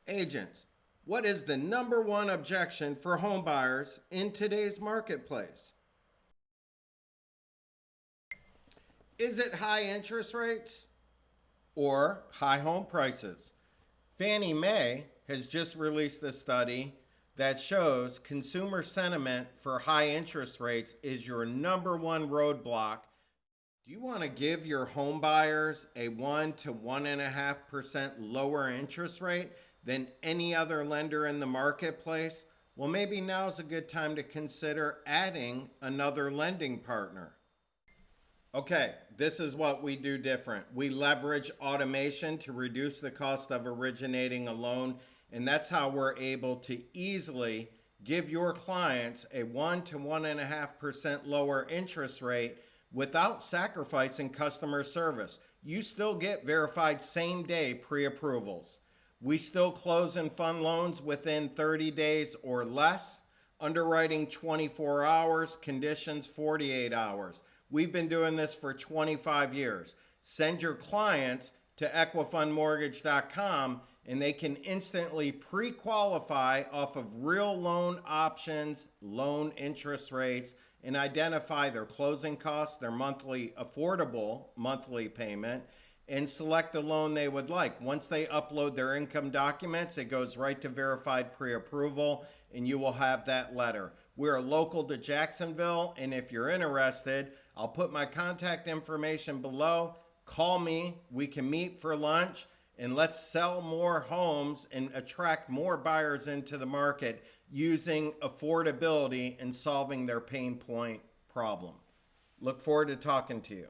Agents, what is the number one objection for home buyers in today's marketplace? Is it high interest rates or high home prices? Fannie Mae has just released a study that shows consumer sentiment for high interest rates is your number one roadblock. Do you want to give your home buyers a 1 to 1.5% lower interest rate than any other lender in the marketplace? Well, maybe now's a good time to consider adding another lending partner. Okay, this is what we do different. We leverage automation to reduce the cost of originating a loan, and that's how we're able to easily give your clients a 1 to 1.5% lower interest rate without sacrificing customer service. You still get verified same day pre-approvals. We still close and fund loans within 30 days or less, underwriting 24 hours, conditions 48 hours. We've been doing this for 25 years. Send your clients to EquiFundMortgage.com and they can instantly pre-qualify off of real loan options, loan interest rates, and identify their closing costs, their monthly affordable monthly payment, and select the loan they would like. Once they upload their income documents, it goes right to verified pre-approval, and you will have that letter. We're local to Jacksonville, and if you're interested, I'll put my contact information below. Call me. We can meet for lunch, and let's sell more homes and attract more buyers into the market using affordability and solving their pain point problem. Look forward to talking to you.